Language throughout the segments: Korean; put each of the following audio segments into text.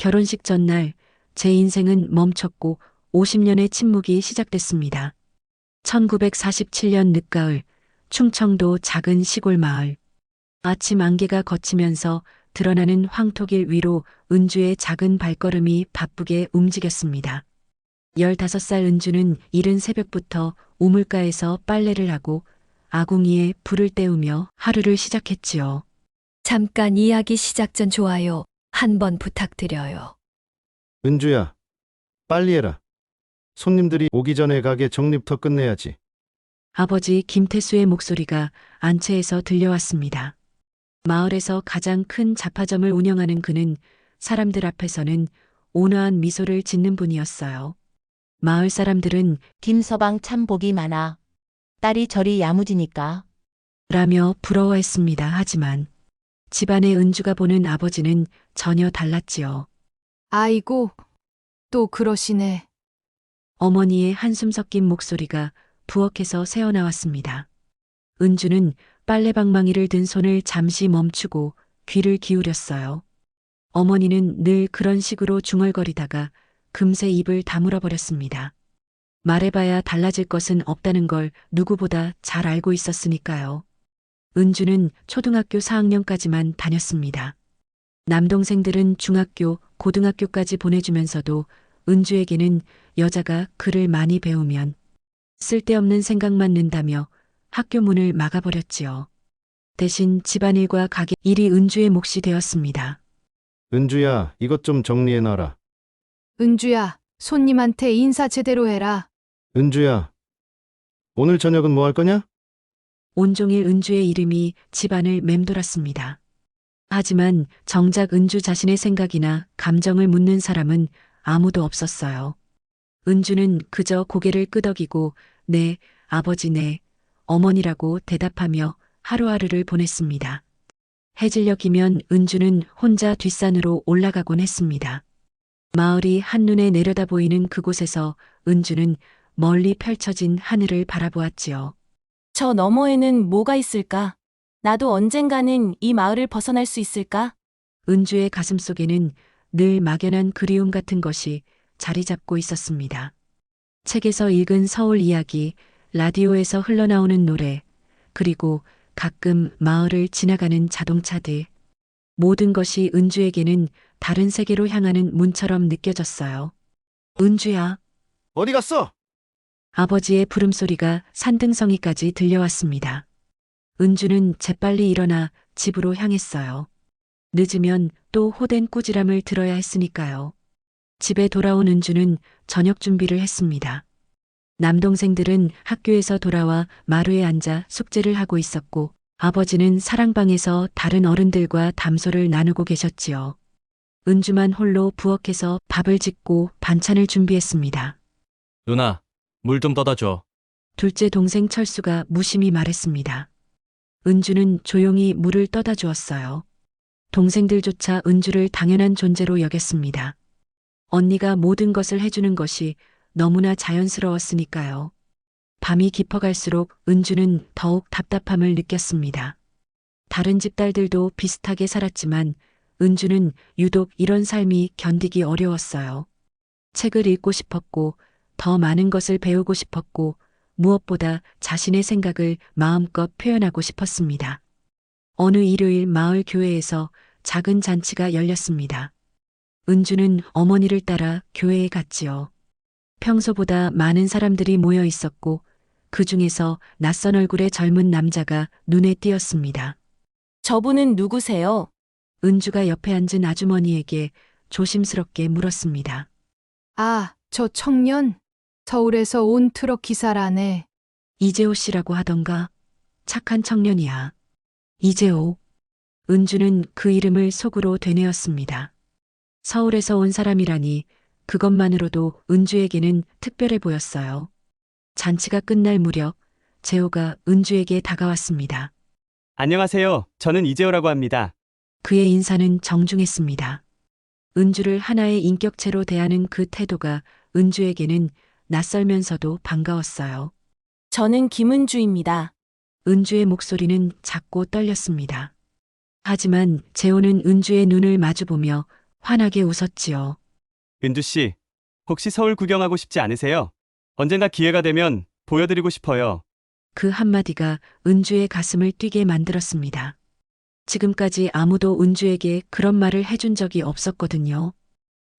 결혼식 전날 제 인생은 멈췄고 50년의 침묵이 시작됐습니다. 1947년 늦가을 충청도 작은 시골 마을. 아침 안개가 걷히면서 드러나는 황토길 위로 은주의 작은 발걸음이 바쁘게 움직였습니다. 15살 은주는 이른 새벽부터 우물가에서 빨래를 하고 아궁이에 불을 때우며 하루를 시작했지요. 잠깐 이야기 시작 전 좋아요 한번 부탁드려요. 은주야, 빨리 해라. 손님들이 오기 전에 가게 정리부터 끝내야지. 아버지 김태수의 목소리가 안채에서 들려왔습니다. 마을에서 가장 큰 잡화점을 운영하는 그는 사람들 앞에서는 온화한 미소를 짓는 분이었어요. 마을 사람들은 김서방 참 복이 많아. 딸이 저리 야무지니까. 라며 부러워했습니다. 하지만 집안의 은주가 보는 아버지는 전혀 달랐지요. 아이고, 또 그러시네. 어머니의 한숨 섞인 목소리가 부엌에서 새어나왔습니다. 은주는 빨래방망이를 든 손을 잠시 멈추고 귀를 기울였어요. 어머니는 늘 그런 식으로 중얼거리다가 금세 입을 다물어 버렸습니다. 말해봐야 달라질 것은 없다는 걸 누구보다 잘 알고 있었으니까요. 은주는 초등학교 4학년까지만 다녔습니다. 남동생들은 중학교, 고등학교까지 보내주면서도 은주에게는 여자가 글을 많이 배우면 쓸데없는 생각만 는다며 학교 문을 막아버렸지요. 대신 집안일과 가게 일이 은주의 몫이 되었습니다. 은주야, 이것 좀 정리해놔라. 은주야, 손님한테 인사 제대로 해라. 은주야, 오늘 저녁은 뭐 할 거냐? 온종일 은주의 이름이 집안을 맴돌았습니다. 하지만 정작 은주 자신의 생각이나 감정을 묻는 사람은 아무도 없었어요. 은주는 그저 고개를 끄덕이고 네, 아버지 네, 어머니라고 대답하며 하루하루를 보냈습니다. 해질녘이면 은주는 혼자 뒷산으로 올라가곤 했습니다. 마을이 한눈에 내려다 보이는 그곳에서 은주는 멀리 펼쳐진 하늘을 바라보았지요. 저 너머에는 뭐가 있을까? 나도 언젠가는 이 마을을 벗어날 수 있을까? 은주의 가슴속에는 늘 막연한 그리움 같은 것이 자리 잡고 있었습니다. 책에서 읽은 서울 이야기, 라디오에서 흘러나오는 노래, 그리고 가끔 마을을 지나가는 자동차들. 모든 것이 은주에게는 다른 세계로 향하는 문처럼 느껴졌어요. 은주야. 어디 갔어? 아버지의 부름소리가 산등성이까지 들려왔습니다. 은주는 재빨리 일어나 집으로 향했어요. 늦으면 또 호된 꾸지람을 들어야 했으니까요. 집에 돌아온 은주는 저녁 준비를 했습니다. 남동생들은 학교에서 돌아와 마루에 앉아 숙제를 하고 있었고 아버지는 사랑방에서 다른 어른들과 담소를 나누고 계셨지요. 은주만 홀로 부엌에서 밥을 짓고 반찬을 준비했습니다. 누나, 물 좀 떠다 줘. 둘째 동생 철수가 무심히 말했습니다. 은주는 조용히 물을 떠다 주었어요. 동생들조차 은주를 당연한 존재로 여겼습니다. 언니가 모든 것을 해주는 것이 너무나 자연스러웠으니까요. 밤이 깊어갈수록 은주는 더욱 답답함을 느꼈습니다. 다른 집 딸들도 비슷하게 살았지만 은주는 유독 이런 삶이 견디기 어려웠어요. 책을 읽고 싶었고 더 많은 것을 배우고 싶었고 무엇보다 자신의 생각을 마음껏 표현하고 싶었습니다. 어느 일요일 마을 교회에서 작은 잔치가 열렸습니다. 은주는 어머니를 따라 교회에 갔지요. 평소보다 많은 사람들이 모여 있었고 그 중에서 낯선 얼굴의 젊은 남자가 눈에 띄었습니다. 저분은 누구세요? 은주가 옆에 앉은 아주머니에게 조심스럽게 물었습니다. 아, 저 청년? 서울에서 온 트럭 기사라네. 이재호 씨라고 하던가? 착한 청년이야. 이재호. 은주는 그 이름을 속으로 되뇌었습니다. 서울에서 온 사람이라니 그것만으로도 은주에게는 특별해 보였어요. 잔치가 끝날 무렵 재호가 은주에게 다가왔습니다. 안녕하세요. 저는 이재호라고 합니다. 그의 인사는 정중했습니다. 은주를 하나의 인격체로 대하는 그 태도가 은주에게는 낯설면서도 반가웠어요. 저는 김은주입니다. 은주의 목소리는 작고 떨렸습니다. 하지만 재호는 은주의 눈을 마주보며 환하게 웃었지요. 은주 씨, 혹시 서울 구경하고 싶지 않으세요? 언젠가 기회가 되면 보여드리고 싶어요. 그 한마디가 은주의 가슴을 뛰게 만들었습니다. 지금까지 아무도 은주에게 그런 말을 해준 적이 없었거든요.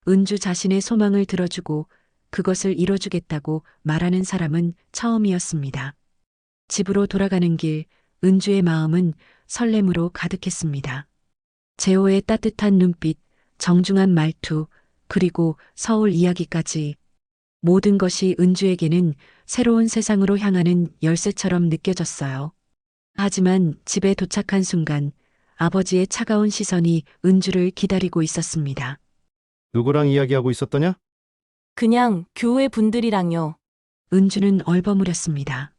은주 자신의 소망을 들어주고 그것을 이뤄주겠다고 말하는 사람은 처음이었습니다. 집으로 돌아가는 길, 은주의 마음은 설렘으로 가득했습니다. 재호의 따뜻한 눈빛, 정중한 말투, 그리고 서울 이야기까지 모든 것이 은주에게는 새로운 세상으로 향하는 열쇠처럼 느껴졌어요. 하지만 집에 도착한 순간 아버지의 차가운 시선이 은주를 기다리고 있었습니다. 누구랑 이야기하고 있었더냐? 그냥 교회 분들이랑요. 은주는 얼버무렸습니다.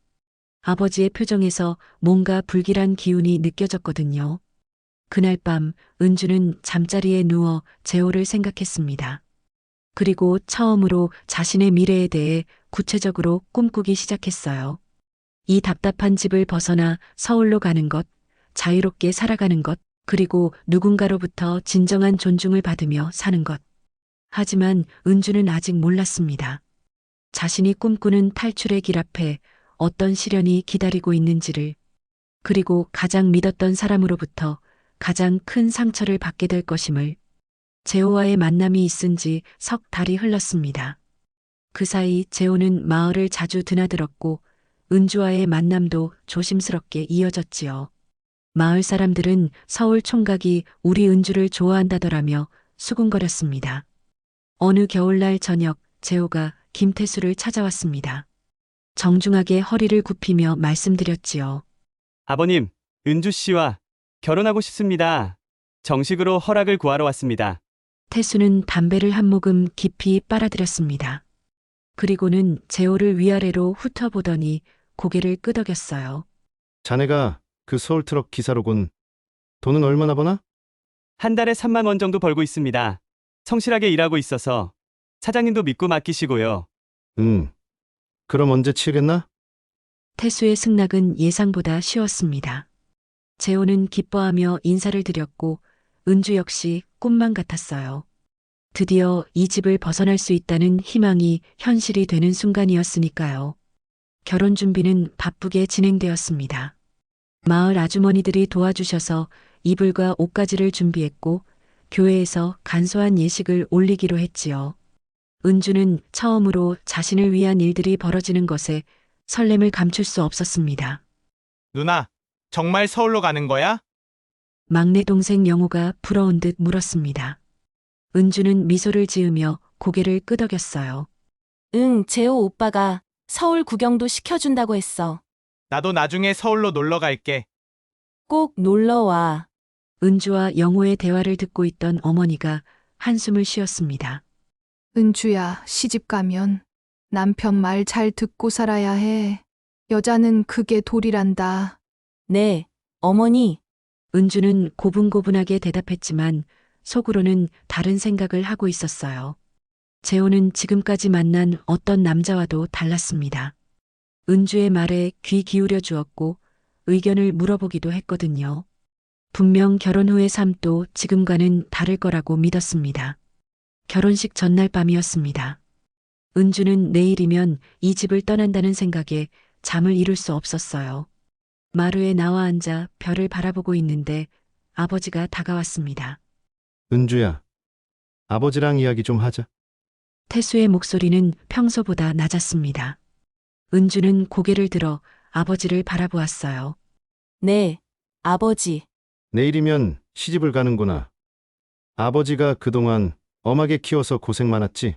아버지의 표정에서 뭔가 불길한 기운이 느껴졌거든요. 그날 밤 은주는 잠자리에 누워 재호를 생각했습니다. 그리고 처음으로 자신의 미래에 대해 구체적으로 꿈꾸기 시작했어요. 이 답답한 집을 벗어나 서울로 가는 것, 자유롭게 살아가는 것, 그리고 누군가로부터 진정한 존중을 받으며 사는 것. 하지만 은주는 아직 몰랐습니다. 자신이 꿈꾸는 탈출의 길 앞에 어떤 시련이 기다리고 있는지를, 그리고 가장 믿었던 사람으로부터 가장 큰 상처를 받게 될 것임을. 재호와의 만남이 있은 지 석 달이 흘렀습니다. 그 사이 재호는 마을을 자주 드나들었고 은주와의 만남도 조심스럽게 이어졌지요. 마을 사람들은 서울 총각이 우리 은주를 좋아한다더라며 수군거렸습니다. 어느 겨울날 저녁 재호가 김태수를 찾아왔습니다. 정중하게 허리를 굽히며 말씀드렸지요. 아버님, 은주 씨와 결혼하고 싶습니다. 정식으로 허락을 구하러 왔습니다. 태수는 담배를 한 모금 깊이 빨아들였습니다. 그리고는 재호를 위아래로 훑어보더니 고개를 끄덕였어요. 자네가 그 서울 트럭 기사로군. 돈은 얼마나 버나? 한 달에 3만 원 정도 벌고 있습니다. 성실하게 일하고 있어서 사장님도 믿고 맡기시고요. 그럼 언제 치겠나? 태수의 승낙은 예상보다 쉬웠습니다. 재호는 기뻐하며 인사를 드렸고 은주 역시 꿈만 같았어요. 드디어 이 집을 벗어날 수 있다는 희망이 현실이 되는 순간이었으니까요. 결혼 준비는 바쁘게 진행되었습니다. 마을 아주머니들이 도와주셔서 이불과 옷가지를 준비했고 교회에서 간소한 예식을 올리기로 했지요. 은주는 처음으로 자신을 위한 일들이 벌어지는 것에 설렘을 감출 수 없었습니다. 누나, 정말 서울로 가는 거야? 막내 동생 영호가 부러운 듯 물었습니다. 은주는 미소를 지으며 고개를 끄덕였어요. 응, 재호 오빠가 서울 구경도 시켜준다고 했어. 나도 나중에 서울로 놀러 갈게. 꼭 놀러와. 은주와 영호의 대화를 듣고 있던 어머니가 한숨을 쉬었습니다. 은주야, 시집 가면 남편 말 잘 듣고 살아야 해. 여자는 그게 도리란다. 네, 어머니. 은주는 고분고분하게 대답했지만 속으로는 다른 생각을 하고 있었어요. 재호는 지금까지 만난 어떤 남자와도 달랐습니다. 은주의 말에 귀 기울여 주었고 의견을 물어보기도 했거든요. 분명 결혼 후의 삶도 지금과는 다를 거라고 믿었습니다. 결혼식 전날 밤이었습니다. 은주는 내일이면 이 집을 떠난다는 생각에 잠을 이룰 수 없었어요. 마루에 나와 앉아 별을 바라보고 있는데 아버지가 다가왔습니다. 은주야, 아버지랑 이야기 좀 하자. 태수의 목소리는 평소보다 낮았습니다. 은주는 고개를 들어 아버지를 바라보았어요. 네, 아버지. 내일이면 시집을 가는구나. 아버지가 그동안 엄하게 키워서 고생 많았지?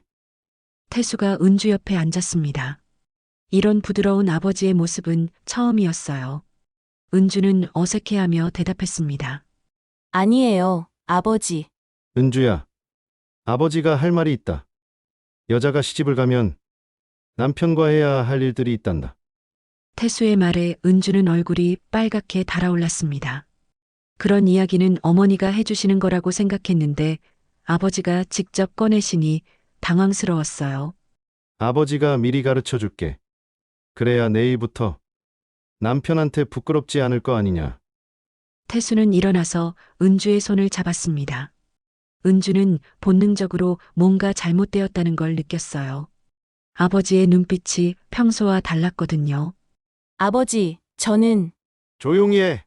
태수가 은주 옆에 앉았습니다. 이런 부드러운 아버지의 모습은 처음이었어요. 은주는 어색해하며 대답했습니다. 아니에요, 아버지. 은주야, 아버지가 할 말이 있다. 여자가 시집을 가면 남편과 해야 할 일들이 있단다. 태수의 말에 은주는 얼굴이 빨갛게 달아올랐습니다. 그런 이야기는 어머니가 해주시는 거라고 생각했는데 아버지가 직접 꺼내시니 당황스러웠어요. 아버지가 미리 가르쳐 줄게. 그래야 내일부터 남편한테 부끄럽지 않을 거 아니냐. 태수는 일어나서 은주의 손을 잡았습니다. 은주는 본능적으로 뭔가 잘못되었다는 걸 느꼈어요. 아버지의 눈빛이 평소와 달랐거든요. 아버지, 저는 조용히 해.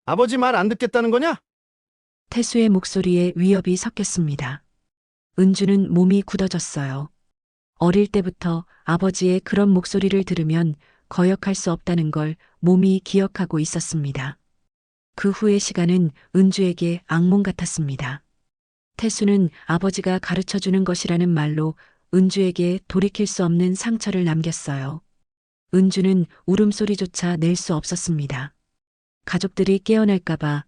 아버지 말 안 듣겠다는 거냐? 태수의 목소리에 위협이 섞였습니다. 은주는 몸이 굳어졌어요. 어릴 때부터 아버지의 그런 목소리를 들으면 거역할 수 없다는 걸 몸이 기억하고 있었습니다. 그 후의 시간은 은주에게 악몽 같았습니다. 태수는 아버지가 가르쳐 주는 것이라는 말로 은주에게 돌이킬 수 없는 상처를 남겼어요. 은주는 울음소리조차 낼 수 없었습니다. 가족들이 깨어날까봐,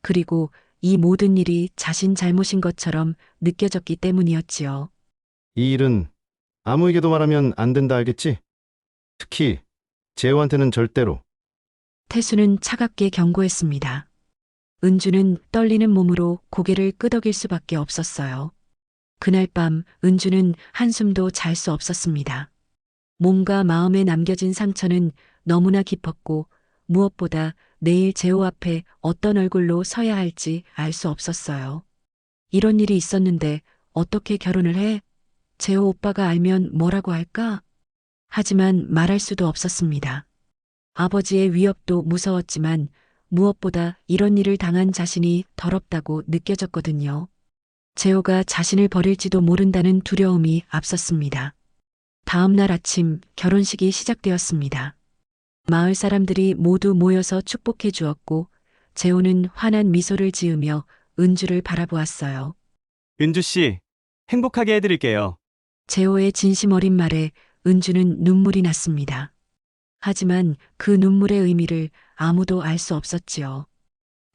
그리고 이 모든 일이 자신 잘못인 것처럼 느껴졌기 때문이었지요. 이 일은 아무에게도 말하면 안 된다 알겠지? 특히 재호한테는 절대로. 태수는 차갑게 경고했습니다. 은주는 떨리는 몸으로 고개를 끄덕일 수밖에 없었어요. 그날 밤 은주는 한숨도 잘 수 없었습니다. 몸과 마음에 남겨진 상처는 너무나 깊었고 무엇보다 내일 재호 앞에 어떤 얼굴로 서야 할지 알 수 없었어요. 이런 일이 있었는데 어떻게 결혼을 해? 재호 오빠가 알면 뭐라고 할까? 하지만 말할 수도 없었습니다. 아버지의 위협도 무서웠지만 무엇보다 이런 일을 당한 자신이 더럽다고 느껴졌거든요. 재호가 자신을 버릴지도 모른다는 두려움이 앞섰습니다. 다음 날 아침 결혼식이 시작되었습니다. 마을 사람들이 모두 모여서 축복해 주었고 재호는 환한 미소를 지으며 은주를 바라보았어요. 은주 씨, 행복하게 해드릴게요. 재호의 진심 어린 말에 은주는 눈물이 났습니다. 하지만 그 눈물의 의미를 아무도 알 수 없었지요.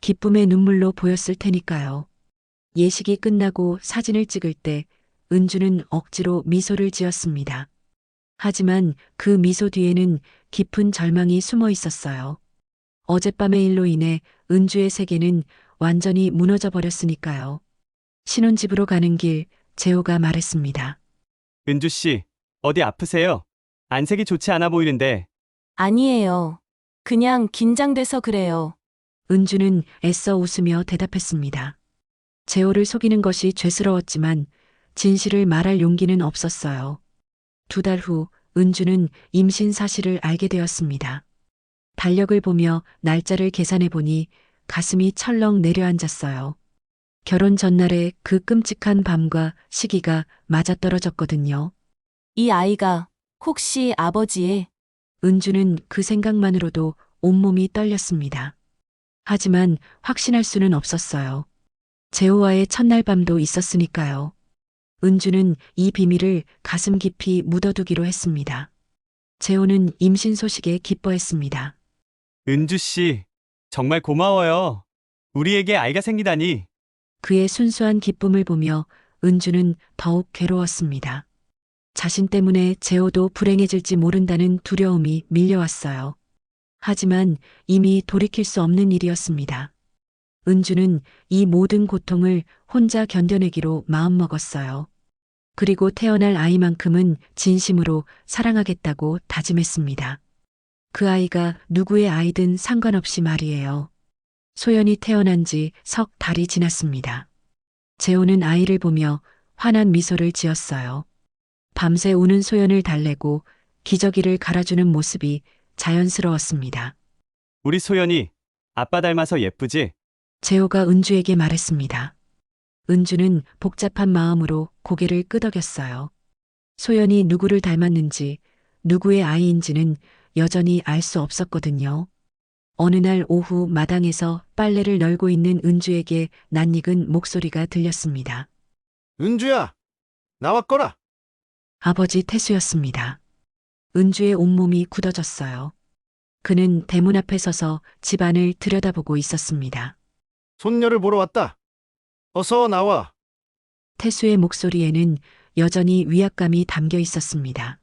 기쁨의 눈물로 보였을 테니까요. 예식이 끝나고 사진을 찍을 때 은주는 억지로 미소를 지었습니다. 하지만 그 미소 뒤에는 깊은 절망이 숨어 있었어요. 어젯밤의 일로 인해 은주의 세계는 완전히 무너져 버렸으니까요. 신혼집으로 가는 길 재호가 말했습니다. 은주 씨, 어디 아프세요? 안색이 좋지 않아 보이는데. 아니에요. 그냥 긴장돼서 그래요. 은주는 애써 웃으며 대답했습니다. 재호를 속이는 것이 죄스러웠지만 진실을 말할 용기는 없었어요. 2달 후 은주는 임신 사실을 알게 되었습니다. 달력을 보며 날짜를 계산해 보니 가슴이 철렁 내려앉았어요. 결혼 전날의 그 끔찍한 밤과 시기가 맞아떨어졌거든요. 이 아이가 혹시 아버지의? 은주는 그 생각만으로도 온몸이 떨렸습니다. 하지만 확신할 수는 없었어요. 재호와의 첫날 밤도 있었으니까요. 은주는 이 비밀을 가슴 깊이 묻어두기로 했습니다. 재호는 임신 소식에 기뻐했습니다. 은주 씨, 정말 고마워요. 우리에게 아이가 생기다니. 그의 순수한 기쁨을 보며 은주는 더욱 괴로웠습니다. 자신 때문에 재호도 불행해질지 모른다는 두려움이 밀려왔어요. 하지만 이미 돌이킬 수 없는 일이었습니다. 은주는 이 모든 고통을 혼자 견뎌내기로 마음먹었어요. 그리고 태어날 아이만큼은 진심으로 사랑하겠다고 다짐했습니다. 그 아이가 누구의 아이든 상관없이 말이에요. 소연이 태어난 지 석 달이 지났습니다. 재호는 아이를 보며 환한 미소를 지었어요. 밤새 우는 소연을 달래고 기저귀를 갈아주는 모습이 자연스러웠습니다. 우리 소연이 아빠 닮아서 예쁘지? 재호가 은주에게 말했습니다. 은주는 복잡한 마음으로 고개를 끄덕였어요. 소연이 누구를 닮았는지, 누구의 아이인지는 여전히 알 수 없었거든요. 어느 날 오후 마당에서 빨래를 널고 있는 은주에게 낯익은 목소리가 들렸습니다. 은주야, 나왔거라. 아버지 태수였습니다. 은주의 온몸이 굳어졌어요. 그는 대문 앞에 서서 집안을 들여다보고 있었습니다. 손녀를 보러 왔다. 어서 나와. 태수의 목소리에는 여전히 위압감이 담겨 있었습니다.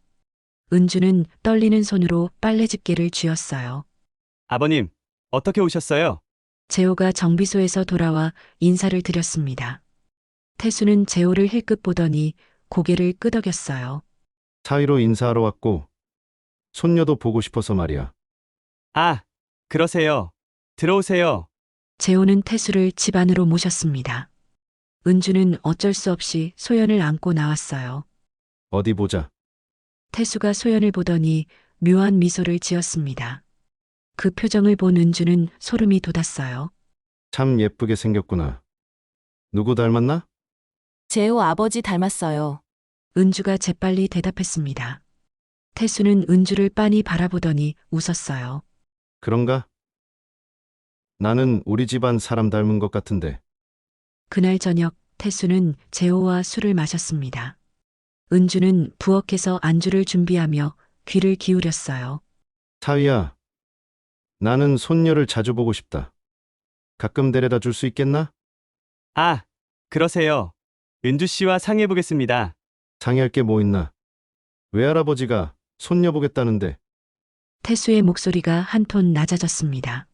은주는 떨리는 손으로 빨래 집게를 쥐었어요. 아버님, 어떻게 오셨어요? 재호가 정비소에서 돌아와 인사를 드렸습니다. 태수는 재호를 힐끗 보더니 고개를 끄덕였어요. 사위로 인사하러 왔고 손녀도 보고 싶어서 말이야. 아, 그러세요. 들어오세요. 재호는 태수를 집 안으로 모셨습니다. 은주는 어쩔 수 없이 소연을 안고 나왔어요. 어디 보자. 태수가 소연을 보더니 묘한 미소를 지었습니다. 그 표정을 본 은주는 소름이 돋았어요. 참 예쁘게 생겼구나. 누구 닮았나? 재호 아버지 닮았어요. 은주가 재빨리 대답했습니다. 태수는 은주를 빤히 바라보더니 웃었어요. 그런가? 나는 우리 집안 사람 닮은 것 같은데. 그날 저녁 태수는 재호와 술을 마셨습니다. 은주는 부엌에서 안주를 준비하며 귀를 기울였어요. 사위야, 나는 손녀를 자주 보고 싶다. 가끔 데려다 줄 수 있겠나? 아, 그러세요. 은주 씨와 상의해 보겠습니다. 상의할 게 뭐 있나? 외할아버지가 손녀 보겠다는데. 태수의 목소리가 한 톤 낮아졌습니다.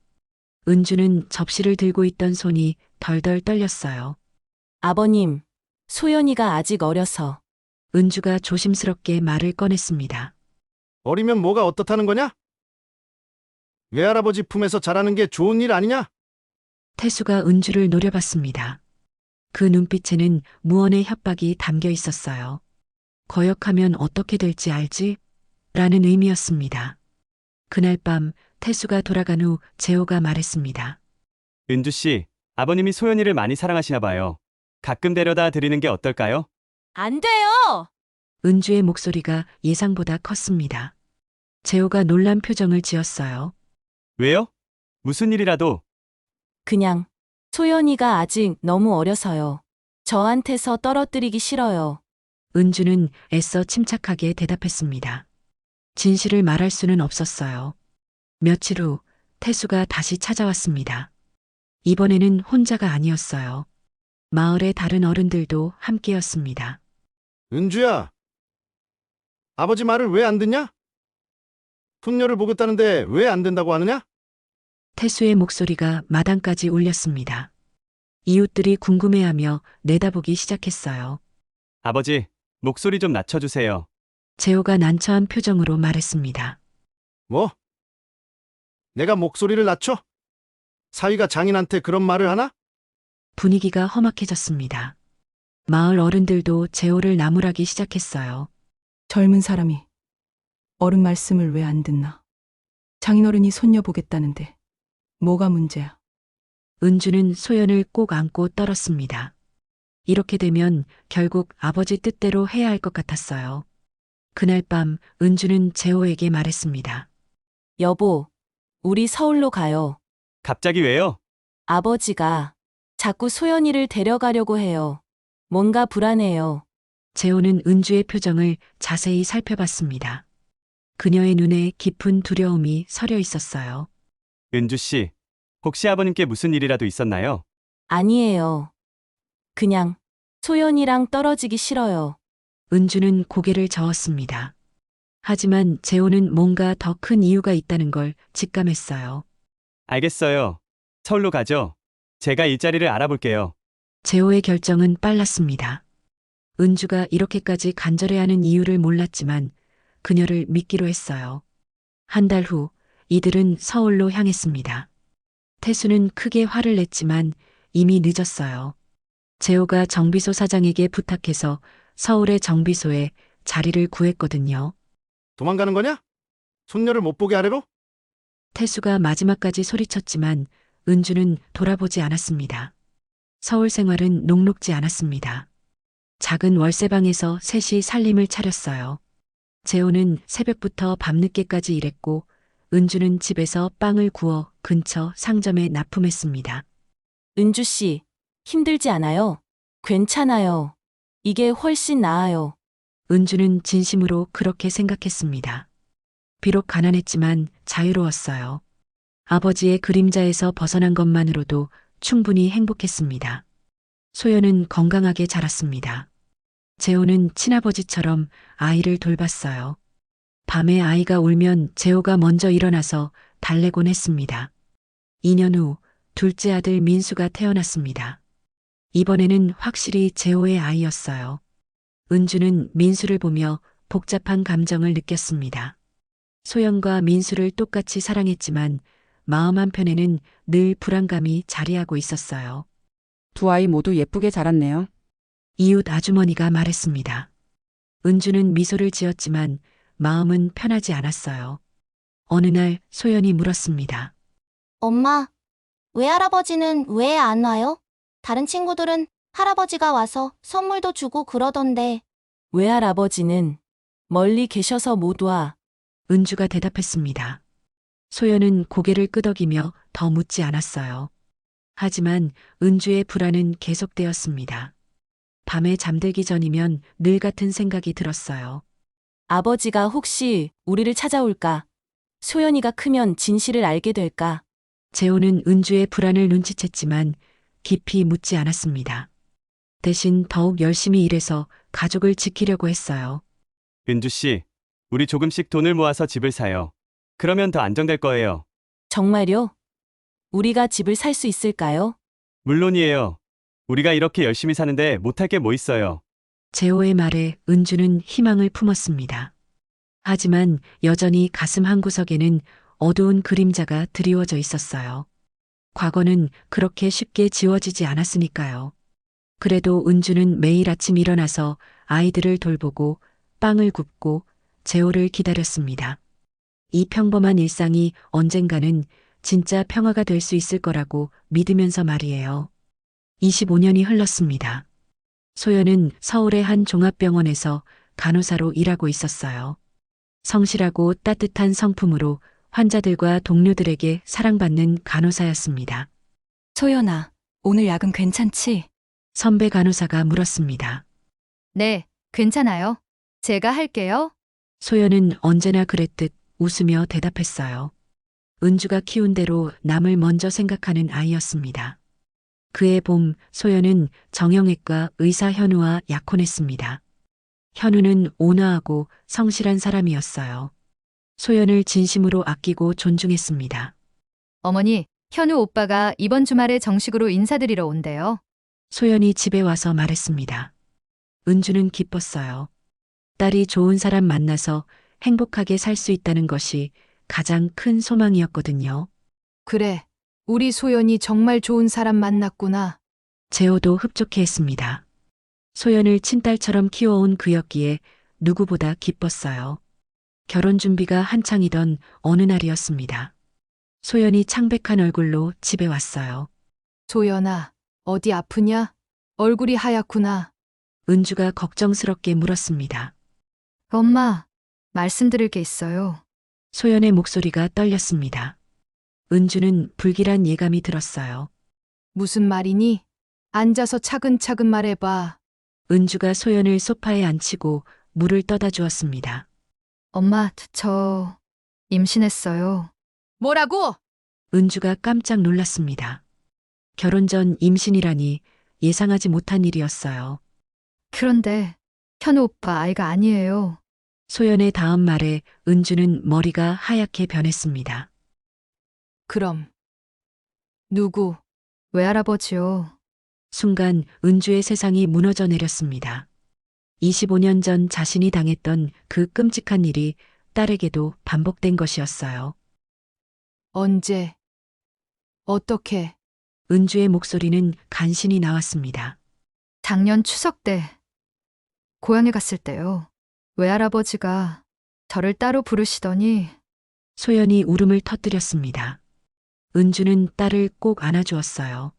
은주는 접시를 들고 있던 손이 덜덜 떨렸어요. 아버님, 소연이가 아직 어려서. 은주가 조심스럽게 말을 꺼냈습니다. 어리면 뭐가 어떻다는 거냐? 외할아버지 품에서 자라는 게 좋은 일 아니냐? 태수가 은주를 노려봤습니다. 그 눈빛에는 무언의 협박이 담겨 있었어요. 거역하면 어떻게 될지 알지? 라는 의미였습니다. 그날 밤 태수가 돌아간 후 재호가 말했습니다. 은주 씨, 아버님이 소연이를 많이 사랑하시나 봐요. 가끔 데려다 드리는 게 어떨까요? 안 돼요! 은주의 목소리가 예상보다 컸습니다. 재호가 놀란 표정을 지었어요. 왜요? 무슨 일이라도. 그냥 소연이가 아직 너무 어려서요. 저한테서 떨어뜨리기 싫어요. 은주는 애써 침착하게 대답했습니다. 진실을 말할 수는 없었어요. 며칠 후 태수가 다시 찾아왔습니다. 이번에는 혼자가 아니었어요. 마을의 다른 어른들도 함께였습니다. 은주야, 아버지 말을 왜 안 듣냐? 손녀를 보겠다는데 왜 안 된다고 하느냐? 태수의 목소리가 마당까지 울렸습니다. 이웃들이 궁금해하며 내다보기 시작했어요. 아버지, 목소리 좀 낮춰주세요. 재호가 난처한 표정으로 말했습니다. 뭐? 내가 목소리를 낮춰? 사위가 장인한테 그런 말을 하나? 분위기가 험악해졌습니다. 마을 어른들도 재호를 나무라기 시작했어요. 젊은 사람이 어른 말씀을 왜 안 듣나? 장인어른이 손녀 보겠다는데 뭐가 문제야? 은주는 소연을 꼭 안고 떨었습니다. 이렇게 되면 결국 아버지 뜻대로 해야 할 것 같았어요. 그날 밤 은주는 재호에게 말했습니다. 여보, 우리 서울로 가요. 갑자기 왜요? 아버지가 자꾸 소연이를 데려가려고 해요. 뭔가 불안해요. 재호는 은주의 표정을 자세히 살펴봤습니다. 그녀의 눈에 깊은 두려움이 서려 있었어요. 은주 씨, 혹시 아버님께 무슨 일이라도 있었나요? 아니에요. 그냥 소연이랑 떨어지기 싫어요. 은주는 고개를 저었습니다. 하지만 재호는 뭔가 더 큰 이유가 있다는 걸 직감했어요. 알겠어요. 서울로 가죠. 제가 일자리를 알아볼게요. 재호의 결정은 빨랐습니다. 은주가 이렇게까지 간절해하는 이유를 몰랐지만 그녀를 믿기로 했어요. 한 달 후 이들은 서울로 향했습니다. 태수는 크게 화를 냈지만 이미 늦었어요. 재호가 정비소 사장에게 부탁해서 서울의 정비소에 자리를 구했거든요. 도망가는 거냐? 손녀를 못 보게 하래로? 태수가 마지막까지 소리쳤지만 은주는 돌아보지 않았습니다. 서울 생활은 녹록지 않았습니다. 작은 월세방에서 셋이 살림을 차렸어요. 재호는 새벽부터 밤늦게까지 일했고 은주는 집에서 빵을 구워 근처 상점에 납품했습니다. 은주 씨, 힘들지 않아요? 괜찮아요. 이게 훨씬 나아요. 은주는 진심으로 그렇게 생각했습니다. 비록 가난했지만 자유로웠어요. 아버지의 그림자에서 벗어난 것만으로도 충분히 행복했습니다. 소연은 건강하게 자랐습니다. 재호는 친아버지처럼 아이를 돌봤어요. 밤에 아이가 울면 재호가 먼저 일어나서 달래곤 했습니다. 2년 후 둘째 아들 민수가 태어났습니다. 이번에는 확실히 재호의 아이였어요. 은주는 민수를 보며 복잡한 감정을 느꼈습니다. 소연과 민수를 똑같이 사랑했지만 마음 한편에는 늘 불안감이 자리하고 있었어요. 두 아이 모두 예쁘게 자랐네요. 이웃 아주머니가 말했습니다. 은주는 미소를 지었지만 마음은 편하지 않았어요. 어느 날 소연이 물었습니다. 엄마, 외할아버지는 왜 안 와요? 다른 친구들은 할아버지가 와서 선물도 주고 그러던데. 외할아버지는 멀리 계셔서 못 와. 은주가 대답했습니다. 소연은 고개를 끄덕이며 더 묻지 않았어요. 하지만 은주의 불안은 계속되었습니다. 밤에 잠들기 전이면 늘 같은 생각이 들었어요. 아버지가 혹시 우리를 찾아올까? 소연이가 크면 진실을 알게 될까? 재호는 은주의 불안을 눈치챘지만 깊이 묻지 않았습니다. 대신 더욱 열심히 일해서 가족을 지키려고 했어요. 은주 씨, 우리 조금씩 돈을 모아서 집을 사요. 그러면 더 안정될 거예요. 정말요? 우리가 집을 살 수 있을까요? 물론이에요. 우리가 이렇게 열심히 사는데 못할 게 뭐 있어요. 재호의 말에 은주는 희망을 품었습니다. 하지만 여전히 가슴 한구석에는 어두운 그림자가 드리워져 있었어요. 과거는 그렇게 쉽게 지워지지 않았으니까요. 그래도 은주는 매일 아침 일어나서 아이들을 돌보고 빵을 굽고 재호를 기다렸습니다. 이 평범한 일상이 언젠가는 진짜 평화가 될 수 있을 거라고 믿으면서 말이에요. 25년이 흘렀습니다. 소연은 서울의 한 종합병원에서 간호사로 일하고 있었어요. 성실하고 따뜻한 성품으로 환자들과 동료들에게 사랑받는 간호사였습니다. 소연아, 오늘 야근 괜찮지? 선배 간호사가 물었습니다. 네, 괜찮아요. 제가 할게요. 소연은 언제나 그랬듯 웃으며 대답했어요. 은주가 키운 대로 남을 먼저 생각하는 아이였습니다. 그해 봄 소연은 정형외과 의사 현우와 약혼했습니다. 현우는 온화하고 성실한 사람이었어요. 소연을 진심으로 아끼고 존중했습니다. 어머니, 현우 오빠가 이번 주말에 정식으로 인사드리러 온대요. 소연이 집에 와서 말했습니다. 은주는 기뻤어요. 딸이 좋은 사람 만나서 행복하게 살 수 있다는 것이 가장 큰 소망이었거든요. 그래, 우리 소연이 정말 좋은 사람 만났구나. 재호도 흡족해했습니다. 소연을 친딸처럼 키워온 그였기에 누구보다 기뻤어요. 결혼 준비가 한창이던 어느 날이었습니다. 소연이 창백한 얼굴로 집에 왔어요. 소연아, 어디 아프냐? 얼굴이 하얗구나. 은주가 걱정스럽게 물었습니다. 엄마, 말씀드릴 게 있어요. 소연의 목소리가 떨렸습니다. 은주는 불길한 예감이 들었어요. 무슨 말이니? 앉아서 차근차근 말해봐. 은주가 소연을 소파에 앉히고 물을 떠다 주었습니다. 엄마, 저 임신했어요. 뭐라고? 은주가 깜짝 놀랐습니다. 결혼 전 임신이라니 예상하지 못한 일이었어요. 그런데 현우 오빠 아이가 아니에요. 소연의 다음 말에 은주는 머리가 하얗게 변했습니다. 그럼 누구? 외할아버지요. 순간 은주의 세상이 무너져 내렸습니다. 25년 전 자신이 당했던 그 끔찍한 일이 딸에게도 반복된 것이었어요. 언제? 어떻게? 은주의 목소리는 간신히 나왔습니다. 작년 추석 때 고향에 갔을 때요. 외할아버지가 저를 따로 부르시더니 소연이 울음을 터뜨렸습니다. 은주는 딸을 꼭 안아주었어요.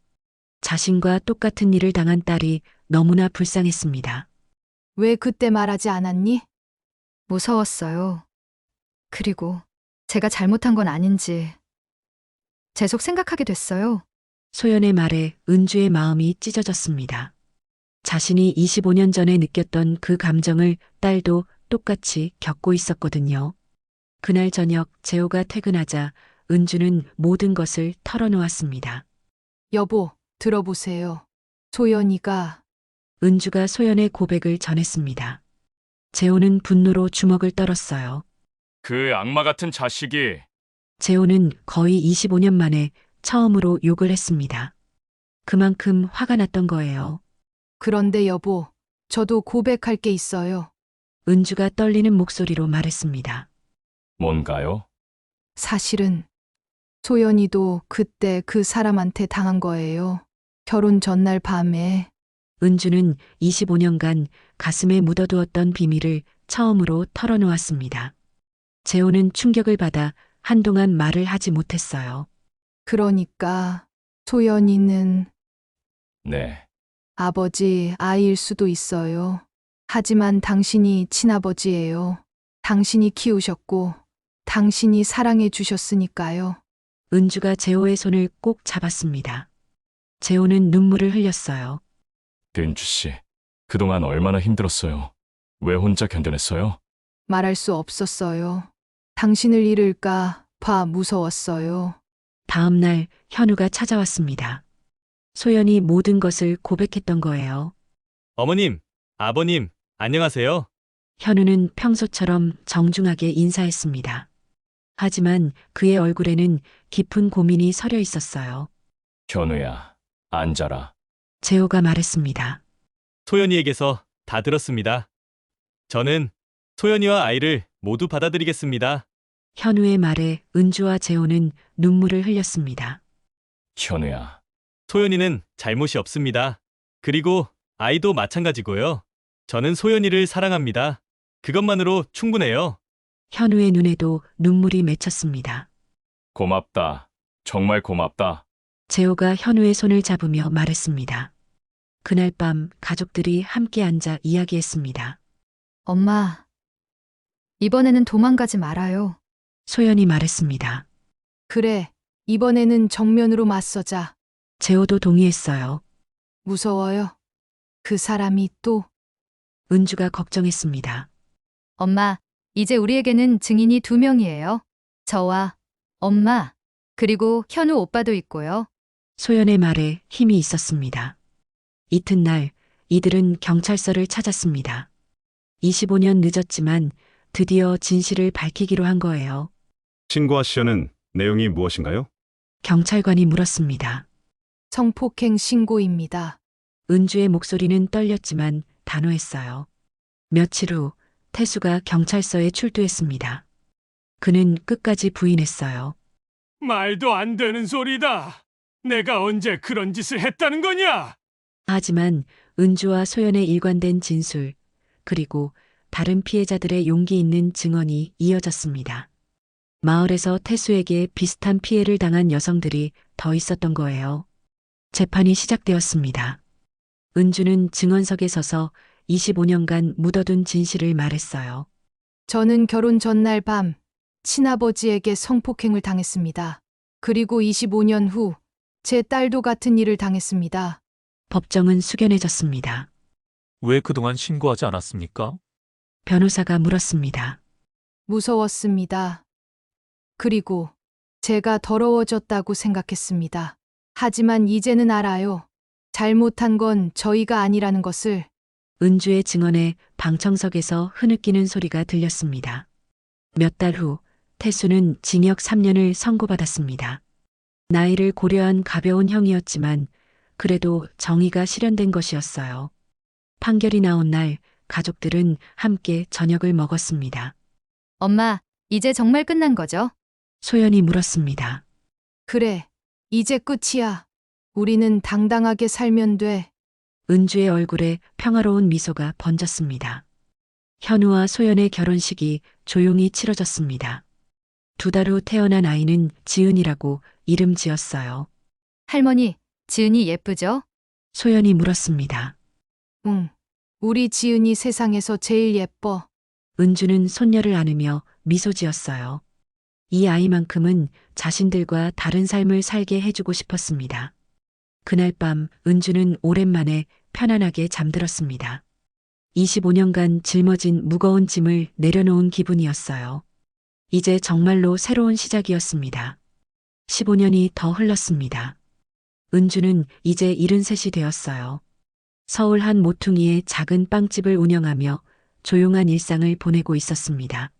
자신과 똑같은 일을 당한 딸이 너무나 불쌍했습니다. 왜 그때 말하지 않았니? 무서웠어요. 그리고 제가 잘못한 건 아닌지 계속 생각하게 됐어요. 소연의 말에 은주의 마음이 찢어졌습니다. 자신이 25년 전에 느꼈던 그 감정을 딸도 똑같이 겪고 있었거든요. 그날 저녁 재호가 퇴근하자 은주는 모든 것을 털어놓았습니다. 여보, 들어보세요. 소연이가 은주가 소연의 고백을 전했습니다. 재호는 분노로 주먹을 떨었어요. 그 악마 같은 자식이. 재호는 거의 25년 만에 처음으로 욕을 했습니다. 그만큼 화가 났던 거예요. 그런데 여보, 저도 고백할 게 있어요. 은주가 떨리는 목소리로 말했습니다. 뭔가요? 사실은 소연이도 그때 그 사람한테 당한 거예요. 결혼 전날 밤에 은주는 25년간 가슴에 묻어두었던 비밀을 처음으로 털어놓았습니다. 재호는 충격을 받아 한동안 말을 하지 못했어요. 그러니까 소연이는 네. 아버지 아이일 수도 있어요. 하지만 당신이 친아버지예요. 당신이 키우셨고 당신이 사랑해 주셨으니까요. 은주가 재호의 손을 꼭 잡았습니다. 재호는 눈물을 흘렸어요. 은주 씨, 그동안 얼마나 힘들었어요. 왜 혼자 견뎌냈어요? 말할 수 없었어요. 당신을 잃을까 봐 무서웠어요. 다음 날 현우가 찾아왔습니다. 소연이 모든 것을 고백했던 거예요. 어머님, 아버님, 안녕하세요. 현우는 평소처럼 정중하게 인사했습니다. 하지만 그의 얼굴에는 깊은 고민이 서려 있었어요. 현우야, 앉아라. 재호가 말했습니다. 소연이에게서 다 들었습니다. 저는 소연이와 아이를 모두 받아들이겠습니다. 현우의 말에 은주와 재호는 눈물을 흘렸습니다. 현우야, 소연이는 잘못이 없습니다. 그리고 아이도 마찬가지고요. 저는 소연이를 사랑합니다. 그것만으로 충분해요. 현우의 눈에도 눈물이 맺혔습니다. 고맙다. 정말 고맙다. 재호가 현우의 손을 잡으며 말했습니다. 그날 밤 가족들이 함께 앉아 이야기했습니다. 엄마, 이번에는 도망가지 말아요. 소연이 말했습니다. 그래, 이번에는 정면으로 맞서자. 재호도 동의했어요. 무서워요. 그 사람이 또. 은주가 걱정했습니다. 엄마, 이제 우리에게는 증인이 2명이에요. 저와 엄마, 그리고 현우 오빠도 있고요. 소연의 말에 힘이 있었습니다. 이튿날 이들은 경찰서를 찾았습니다. 25년 늦었지만 드디어 진실을 밝히기로 한 거예요. 신고하시려는 내용이 무엇인가요? 경찰관이 물었습니다. 성폭행 신고입니다. 은주의 목소리는 떨렸지만 단호했어요. 며칠 후 태수가 경찰서에 출두했습니다. 그는 끝까지 부인했어요. 말도 안 되는 소리다. 내가 언제 그런 짓을 했다는 거냐? 하지만 은주와 소연의 일관된 진술, 그리고 다른 피해자들의 용기 있는 증언이 이어졌습니다. 마을에서 태수에게 비슷한 피해를 당한 여성들이 더 있었던 거예요. 재판이 시작되었습니다. 은주는 증언석에 서서 25년간 묻어둔 진실을 말했어요. 저는 결혼 전날 밤 친아버지에게 성폭행을 당했습니다. 그리고 25년 후 제 딸도 같은 일을 당했습니다. 법정은 숙연해졌습니다. 왜 그동안 신고하지 않았습니까? 변호사가 물었습니다. 무서웠습니다. 그리고 제가 더러워졌다고 생각했습니다. 하지만 이제는 알아요. 잘못한 건 저희가 아니라는 것을. 은주의 증언에 방청석에서 흐느끼는 소리가 들렸습니다. 몇 달 후 태수는 징역 3년을 선고받았습니다. 나이를 고려한 가벼운 형이었지만 그래도 정의가 실현된 것이었어요. 판결이 나온 날 가족들은 함께 저녁을 먹었습니다. 엄마, 이제 정말 끝난 거죠? 소연이 물었습니다. 그래, 이제 끝이야. 우리는 당당하게 살면 돼. 은주의 얼굴에 평화로운 미소가 번졌습니다. 현우와 소연의 결혼식이 조용히 치러졌습니다. 2달 후 태어난 아이는 지은이라고 이름 지었어요. 할머니, 지은이 예쁘죠? 소연이 물었습니다. 응, 우리 지은이 세상에서 제일 예뻐. 은주는 손녀를 안으며 미소 지었어요. 이 아이만큼은 자신들과 다른 삶을 살게 해주고 싶었습니다. 그날 밤 은주는 오랜만에 편안하게 잠들었습니다. 25년간 짊어진 무거운 짐을 내려놓은 기분이었어요. 이제 정말로 새로운 시작이었습니다. 15년이 더 흘렀습니다. 은주는 이제 73이 되었어요. 서울 한 모퉁이의 작은 빵집을 운영하며 조용한 일상을 보내고 있었습니다.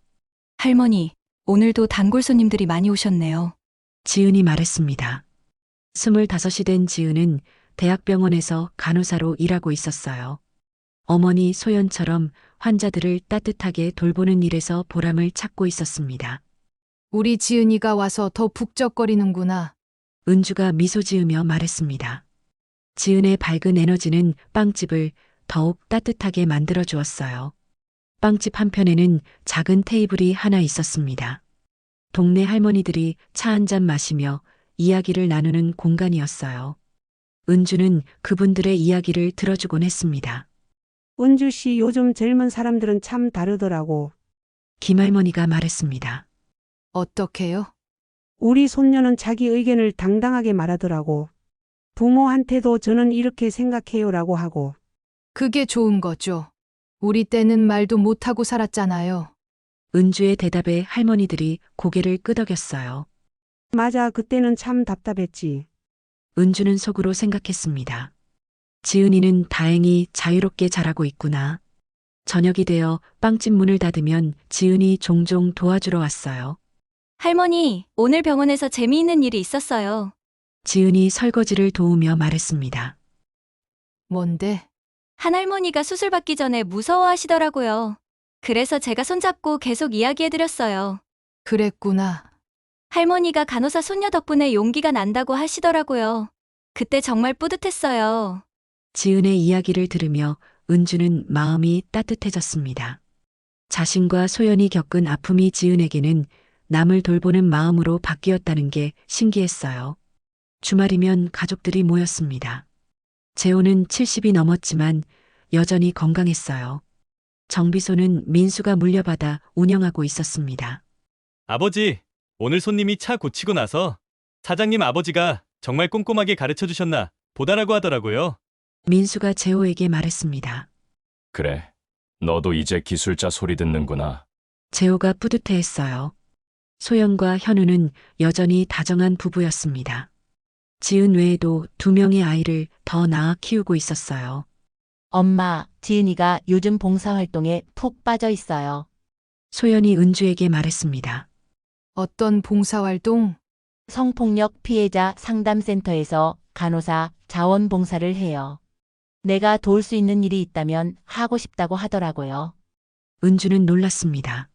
할머니, 오늘도 단골 손님들이 많이 오셨네요. 지은이 말했습니다. 25이 된 지은은 대학병원에서 간호사로 일하고 있었어요. 어머니 소연처럼 환자들을 따뜻하게 돌보는 일에서 보람을 찾고 있었습니다. 우리 지은이가 와서 더 북적거리는구나. 은주가 미소 지으며 말했습니다. 지은의 밝은 에너지는 빵집을 더욱 따뜻하게 만들어 주었어요. 빵집 한편에는 작은 테이블이 하나 있었습니다. 동네 할머니들이 차 한 잔 마시며 이야기를 나누는 공간이었어요. 은주는 그분들의 이야기를 들어주곤 했습니다. 은주 씨, 요즘 젊은 사람들은 참 다르더라고. 김할머니가 말했습니다. 어떻게요? 우리 손녀는 자기 의견을 당당하게 말하더라고. 부모한테도 저는 이렇게 생각해요라고 하고. 그게 좋은 거죠. 우리 때는 말도 못하고 살았잖아요. 은주의 대답에 할머니들이 고개를 끄덕였어요. 맞아, 그때는 참 답답했지. 은주는 속으로 생각했습니다. 지은이는 다행히 자유롭게 자라고 있구나. 저녁이 되어 빵집 문을 닫으면 지은이 종종 도와주러 왔어요. 할머니, 오늘 병원에서 재미있는 일이 있었어요. 지은이 설거지를 도우며 말했습니다. 뭔데? 한 할머니가 수술 받기 전에 무서워하시더라고요. 그래서 제가 손잡고 계속 이야기해드렸어요. 그랬구나. 할머니가 간호사 손녀 덕분에 용기가 난다고 하시더라고요. 그때 정말 뿌듯했어요. 지은의 이야기를 들으며 은주는 마음이 따뜻해졌습니다. 자신과 소연이 겪은 아픔이 지은에게는 남을 돌보는 마음으로 바뀌었다는 게 신기했어요. 주말이면 가족들이 모였습니다. 재호는 70이 넘었지만 여전히 건강했어요. 정비소는 민수가 물려받아 운영하고 있었습니다. 아버지, 오늘 손님이 차 고치고 나서 사장님 아버지가 정말 꼼꼼하게 가르쳐 주셨나 보다라고 하더라고요. 민수가 재호에게 말했습니다. 그래, 너도 이제 기술자 소리 듣는구나. 재호가 뿌듯해했어요. 소연과 현우는 여전히 다정한 부부였습니다. 지은 외에도 2명의 아이를 더 낳아 키우고 있었어요. 엄마, 지은이가 요즘 봉사활동에 푹 빠져 있어요. 소연이 은주에게 말했습니다. 어떤 봉사활동? 성폭력 피해자 상담센터에서 간호사 자원봉사를 해요. 내가 도울 수 있는 일이 있다면 하고 싶다고 하더라고요. 은주는 놀랐습니다.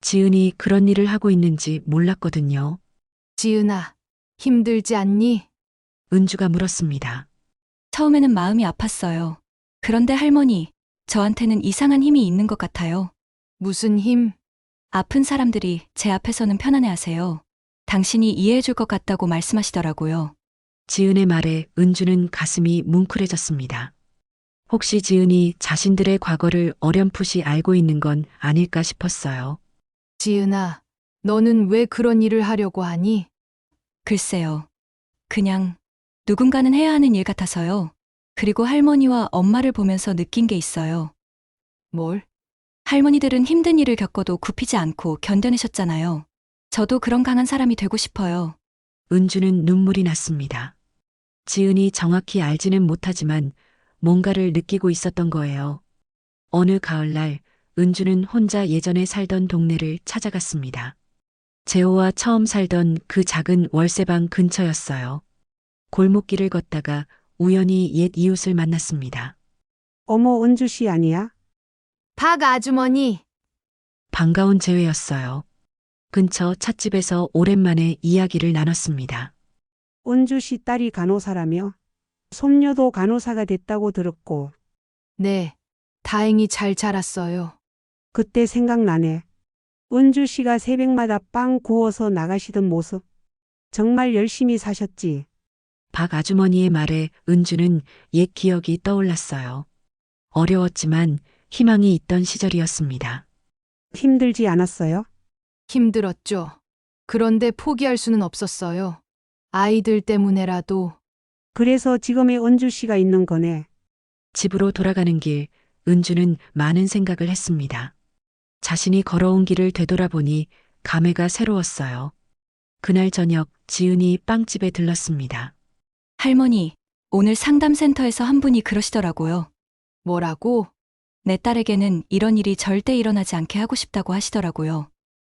지은이 그런 일을 하고 있는지 몰랐거든요. 지은아, 힘들지 않니? 은주가 물었습니다. 처음에는 마음이 아팠어요. 그런데 할머니, 저한테는 이상한 힘이 있는 것 같아요. 무슨 힘? 아픈 사람들이 제 앞에서는 편안해하세요. 당신이 이해해줄 것 같다고 말씀하시더라고요. 지은의 말에 은주는 가슴이 뭉클해졌습니다. 혹시 지은이 자신들의 과거를 어렴풋이 알고 있는 건 아닐까 싶었어요. 지은아, 너는 왜 그런 일을 하려고 하니? 글쎄요. 그냥 누군가는 해야 하는 일 같아서요. 그리고 할머니와 엄마를 보면서 느낀 게 있어요. 뭘? 할머니들은 힘든 일을 겪어도 굽히지 않고 견뎌내셨잖아요. 저도 그런 강한 사람이 되고 싶어요. 은주는 눈물이 났습니다. 지은이 정확히 알지는 못하지만 뭔가를 느끼고 있었던 거예요. 어느 가을날 은주는 혼자 예전에 살던 동네를 찾아갔습니다. 재호와 처음 살던 그 작은 월세방 근처였어요. 골목길을 걷다가 우연히 옛 이웃을 만났습니다. 어머, 은주 씨 아니야? 박 아주머니. 반가운 재회였어요. 근처 찻집에서 오랜만에 이야기를 나눴습니다. 은주 씨 딸이 간호사라며? 손녀도 간호사가 됐다고 들었고. 네, 다행히 잘 자랐어요. 그때 생각나네. 은주 씨가 새벽마다 빵 구워서 나가시던 모습. 정말 열심히 사셨지. 박 아주머니의 말에 은주는 옛 기억이 떠올랐어요. 어려웠지만 희망이 있던 시절이었습니다. 힘들지 않았어요? 힘들었죠. 그런데 포기할 수는 없었어요. 아이들 때문에라도. 그래서 지금의 은주 씨가 있는 거네. 집으로 돌아가는 길, 은주는 많은 생각을 했습니다. 자신이 걸어온 길을 되돌아보니 감회가 새로웠어요. 그날 저녁 지은이 빵집에 들렀습니다. 할머니, 오늘 상담센터에서 한 분이 그러시더라고요. 뭐라고? 내 딸에게는 이런 일이 절대 일어나지 않게 하고 싶다고 하시더라고요.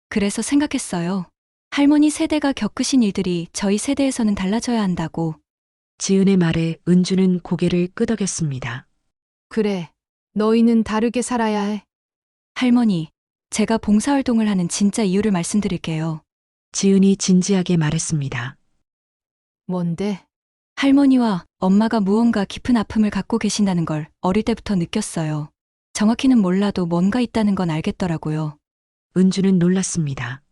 그래서 생각했어요. 할머니 세대가 겪으신 일들이 저희 세대에서는 달라져야 한다고. 지은의 말에 은주는 고개를 끄덕였습니다. 그래, 너희는 다르게 살아야 해. 할머니, 제가 봉사활동을 하는 진짜 이유를 말씀드릴게요. 지은이 진지하게 말했습니다. 뭔데? 할머니와 엄마가 무언가 깊은 아픔을 갖고 계신다는 걸 어릴 때부터 느꼈어요. 정확히는 몰라도 뭔가 있다는 건 알겠더라고요. 은주는 놀랐습니다.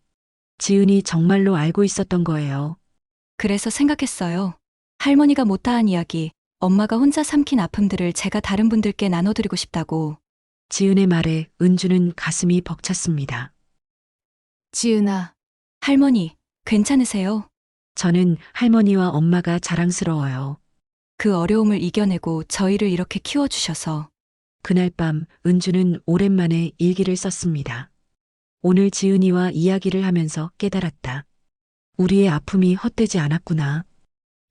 지은이 정말로 알고 있었던 거예요. 그래서 생각했어요. 할머니가 못다한 이야기, 엄마가 혼자 삼킨 아픔들을 제가 다른 분들께 나눠드리고 싶다고. 지은의 말에 은주는 가슴이 벅찼습니다. 지은아, 할머니, 괜찮으세요? 저는 할머니와 엄마가 자랑스러워요. 그 어려움을 이겨내고 저희를 이렇게 키워주셔서. 그날 밤 은주는 오랜만에 일기를 썼습니다. 오늘 지은이와 이야기를 하면서 깨달았다. 우리의 아픔이 헛되지 않았구나.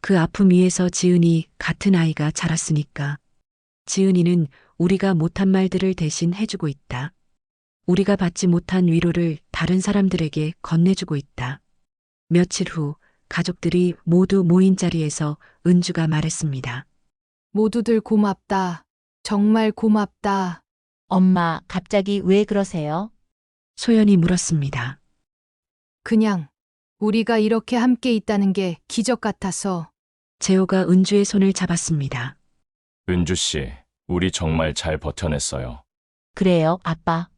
그 아픔 위에서 지은이 같은 아이가 자랐으니까. 지은이는 우리가 못한 말들을 대신 해주고 있다. 우리가 받지 못한 위로를 다른 사람들에게 건네주고 있다. 며칠 후 가족들이 모두 모인 자리에서 은주가 말했습니다. 모두들 고맙다. 정말 고맙다. 엄마, 갑자기 왜 그러세요? 소연이 물었습니다. 그냥 우리가 이렇게 함께 있다는 게 기적 같아서. 재호가 은주의 손을 잡았습니다. 은주 씨, 우리 정말 잘 버텨냈어요. 그래요, 아빠.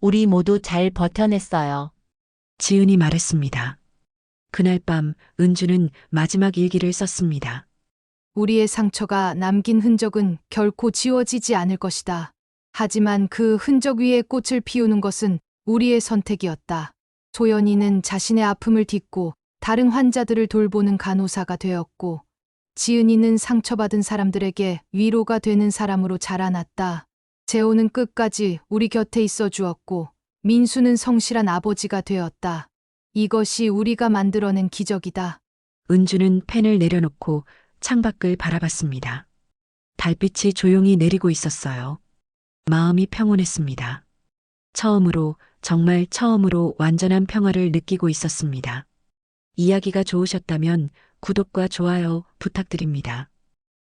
우리 모두 잘 버텨냈어요. 지은이 말했습니다. 그날 밤 은주는 마지막 일기를 썼습니다. 우리의 상처가 남긴 흔적은 결코 지워지지 않을 것이다. 하지만 그 흔적 위에 꽃을 피우는 것은 우리의 선택이었다. 소연이는 자신의 아픔을 딛고 다른 환자들을 돌보는 간호사가 되었고, 지은이는 상처받은 사람들에게 위로가 되는 사람으로 자라났다. 재호는 끝까지 우리 곁에 있어 주었고, 민수는 성실한 아버지가 되었다. 이것이 우리가 만들어낸 기적이다. 은주는 펜을 내려놓고 창밖을 바라봤습니다. 달빛이 조용히 내리고 있었어요. 마음이 평온했습니다. 처음으로, 정말 처음으로 완전한 평화를 느끼고 있었습니다. 이야기가 좋으셨다면 구독과 좋아요 부탁드립니다.